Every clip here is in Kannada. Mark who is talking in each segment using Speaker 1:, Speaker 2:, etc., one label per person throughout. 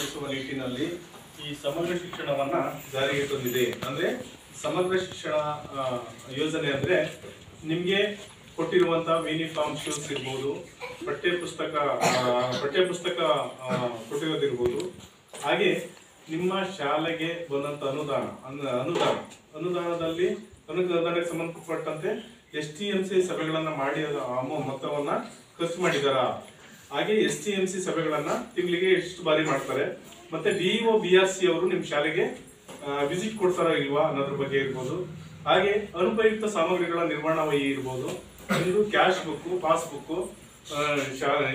Speaker 1: ಪಡಿಸುವ ನಿಟ್ಟಿನಲ್ಲಿ ಈ ಸಮಗ್ರ ಶಿಕ್ಷಣವನ್ನ ಜಾರಿಗೆ ತಂದಿದೆ. ಅಂದ್ರೆ ಸಮಗ್ರ ಶಿಕ್ಷಣ ಯೋಜನೆ ಅಂದ್ರೆ ನಿಮ್ಗೆ ಕೊಟ್ಟಿರುವಂತಹ ಯೂನಿಫಾರ್ಮ್ ಶೂಸ್ ಇರ್ಬೋದು, ಪಠ್ಯಪುಸ್ತಕ ಕೊಟ್ಟಿರೋದಿರ್ಬೋದು, ಹಾಗೆ ನಿಮ್ಮ ಶಾಲೆಗೆ ಬಂದಂತ ಅನುದಾನಕ್ಕೆ ಸಂಬಂಧಪಟ್ಟಂತೆ STMC ಸಭೆಗಳನ್ನ ಮಾಡಿ ಮೊತ್ತವನ್ನ ಖರ್ಚು ಮಾಡಿದಾರ. ಹಾಗೆ STMC ಸಭೆಗಳನ್ನ ತಿಂಗಳಿಗೆ ಎಷ್ಟು ಬಾರಿ ಮಾಡ್ತಾರೆ, ಮತ್ತೆ DEO BRC ಅವರು ನಿಮ್ ಶಾಲೆಗೆ ವಿಸಿಟ್ ಕೊಡ್ತಾರ ಇಲ್ವಾ ಅನ್ನೋದ್ರ ಬಗ್ಗೆ ಇರ್ಬೋದು. ಹಾಗೆ ಅನುಪಯುಕ್ತ ಸಾಮಗ್ರಿಗಳ ನಿರ್ವಹಣಾ ವಹಿ ಇರ್ಬೋದು, ಇದು ಕ್ಯಾಶ್ ಬುಕ್, ಪಾಸ್ ಬುಕ್,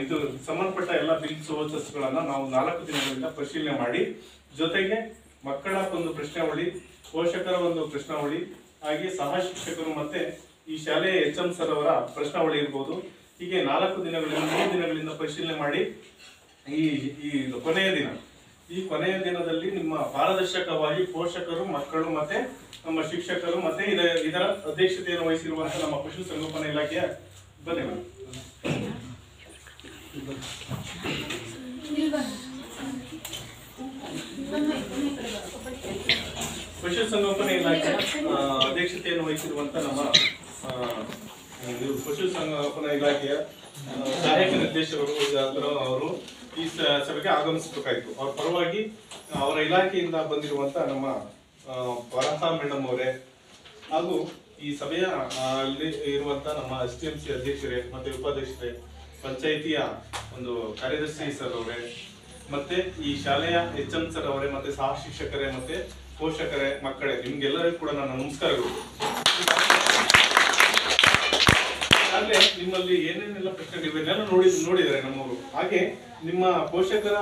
Speaker 1: ಇದು ಸಂಬಂಧಪಟ್ಟ ಎಲ್ಲ ಬಿಲ್ಸ್ ವೋಚರ್ಸ್ ಗಳನ್ನ ನಾವು 4 ದಿನಗಳಿಂದ ಪರಿಶೀಲನೆ ಮಾಡಿ, ಜೊತೆಗೆ ಮಕ್ಕಳ ಒಂದು ಪ್ರಶ್ನಾವಳಿ, ಪೋಷಕರ ಒಂದು ಪ್ರಶ್ನಾವಳಿ, ಹಾಗೆ ಸಹ ಶಿಕ್ಷಕರು ಮತ್ತೆ ಈ ಶಾಲೆಯ HM ಸರ್ ಅವರ ಪ್ರಶ್ನಾವಳಿ ಇರ್ಬೋದು, ಹೀಗೆ 3 ದಿನಗಳಿಂದ ಪರಿಶೀಲನೆ ಮಾಡಿ ಈ ಕೊನೆಯ ದಿನದಲ್ಲಿ ನಿಮ್ಮ ಪಾರದರ್ಶಕವಾಗಿ ಪೋಷಕರು, ಮಕ್ಕಳು ಮತ್ತೆ ನಮ್ಮ ಶಿಕ್ಷಕರು ಮತ್ತೆ ಇದರ ಅಧ್ಯಕ್ಷತೆಯನ್ನು ವಹಿಸಿರುವಂತಹ ನಮ್ಮ ಪಶುಸಂಗೋಪನಾ ಇಲಾಖೆಯ ಧನ್ಯವಾದ. ಪಶುಸಂಗೋಪನಾ ಇಲಾಖೆಯ ಅಧ್ಯಕ್ಷತೆಯನ್ನು ವಹಿಸಿರುವಂತಹ ನಮ್ಮ ಪಶುಸಂಗೋಪನಾ ಇಲಾಖೆಯ ಸಹಾಯಕ ನಿರ್ದೇಶಕರು ಅವರು ಈ ಸಭೆಗೆ ಆಗಮಿಸಬೇಕಾಯಿತು. ಅವ್ರ ಪರವಾಗಿ ಅವರ ಇಲಾಖೆಯಿಂದ ಬಂದಿರುವಂತ ನಮ್ಮ ವರಹಾ ಮೇಡಮ್ ಅವರೇ, ಹಾಗೂ ಈ ಸಭೆಯ ಅಲ್ಲಿ ಇರುವಂತ ನಮ್ಮ STMC ಅಧ್ಯಕ್ಷರೇ ಮತ್ತೆ ಉಪಾಧ್ಯಕ್ಷರೇ, ಪಂಚಾಯಿತಿಯ ಒಂದು ಕಾರ್ಯದರ್ಶಿ ಸರ್ ಅವರೇ, ಮತ್ತೆ ಈ ಶಾಲೆಯ HM ಸರ್ ಅವರೇ, ಮತ್ತೆ ಸಹ ಶಿಕ್ಷಕರೇ, ಮತ್ತೆ ಪೋಷಕರೇ, ಮಕ್ಕಳೇ, ನಿಮ್ಗೆಲ್ಲರಿಗೂ ಕೂಡ ನನ್ನ ನಮಸ್ಕಾರಗಳು. ಹಾಗೆ ನಿಮ್ಮಲ್ಲಿ ಏನೇನೆಲ್ಲ ಪ್ರಶ್ನೆಗಳಿವೆಲ್ಲ ನೋಡಿದ್ದಾರೆ ನಮ್ಮವರು. ಹಾಗೆ ನಿಮ್ಮ ಪೋಷಕರ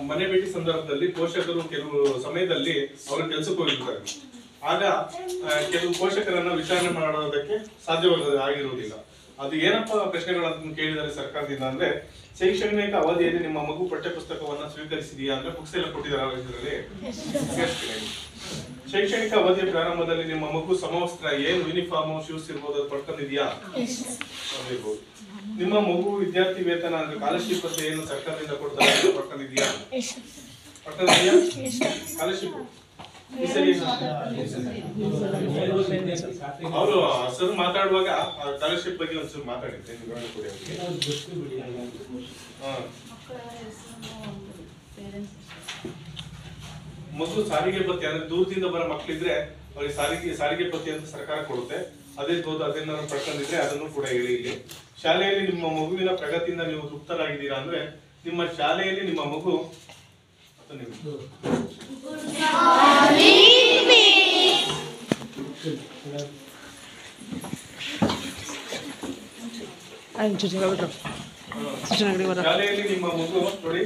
Speaker 1: ಮನೆ ಭೇಟಿ ಸಂದರ್ಭದಲ್ಲಿ ಪೋಷಕರು ಕೆಲವು ಸಮಯದಲ್ಲಿ ಅವರ ಕೆಲಸಕ್ಕೆ ಹೋಗಿರ್ತಾರೆ. ಆಗ ಕೆಲವು ಪೋಷಕರನ್ನ ವಿಚಾರಣೆ ಮಾಡೋದಕ್ಕೆ ಆಗಿರುವುದಿಲ್ಲ. ಅದು ಏನಪ್ಪ ಪ್ರಶ್ನೆಗಳನ್ನು ಕೇಳಿದರೆ ಸರ್ಕಾರದಿಂದ ಅಂದ್ರೆ, ಶೈಕ್ಷಣಿಕ ಅವಧಿಯಲ್ಲಿ ನಿಮ್ಮ ಮಗು ಪಠ್ಯಪುಸ್ತಕವನ್ನ ಸ್ವೀಕರಿಸಿದೆಯಾ ಅಂದ್ರೆ ಬುಕ್ಸ್ ಎಲ್ಲ ಕೊಟ್ಟಿದ್ದಾರೆ ಇದರಲ್ಲಿ. ಶೈಕ್ಷಣಿಕ ಅವಧಿಯ ಪ್ರಾರಂಭದಲ್ಲಿ ನಿಮ್ಮ ಮಗು ಸಮವಸ್ತ್ರ ಏನು ಯೂನಿಫಾರ್ಮ್ ಶೂಸ್ ಇರ್ಬೋದು ಅದು ಪಡ್ಕೊಂಡಿದ್ಯಾ ಇರ್ಬೋದು. ನಿಮ್ಮ ಮಗು ವಿದ್ಯಾರ್ಥಿ ವೇತನ ಅಂದ್ರೆ ಸ್ಕಾಲರ್ಶಿಪ್ ಅಂತ ಏನು ಸರ್ಕಾರದಿಂದ ಕೊಡ್ತಾರೆ ಪಡ್ಕೊಂಡಿದ್ಯಾ ಸ್ಕಾಲರ್ಶಿಪ್. ಅವರು ಸರ್ ಮಾತಾಡುವಾಗ ಸ್ಕಾಲರ್ಶಿಪ್ ಬಗ್ಗೆ ಒಂದ್ಸಲ ಮಾತಾಡಿದ್ದೆ. ಮಗು ಸಾರಿಗೆ ಭತ್ಯೆ ಅಂದ್ರೆ ದೂರದಿಂದ ಬರೋ ಮಕ್ಕಳಿದ್ರೆ ಅವ್ರಿಗೆ ಸಾರಿಗೆ ಭತ್ಯೆ ಅಂತ ಸರ್ಕಾರ ಕೊಡುತ್ತೆ, ಅದಿರ್ಬೋದು. ಅದನ್ನ ಪಡ್ಕೊಂಡಿದ್ರೆ ಅದನ್ನು ಕೂಡ ಹೇಳಿ. ಇಲ್ಲಿ ಶಾಲೆಯಲ್ಲಿ ನಿಮ್ಮ ಮಗುವಿನ ಪ್ರಗತಿಯಿಂದ ನೀವು ತೃಪ್ತರಾಗಿದ್ದೀರಾ ಅಂದ್ರೆ ನಿಮ್ಮ ಶಾಲೆಯಲ್ಲಿ ನಿಮ್ಮ ಮಗು ಶಾಲೆಯಲ್ಲಿ ನಿಮ್ಮ ಮಗು ನೋಡಿ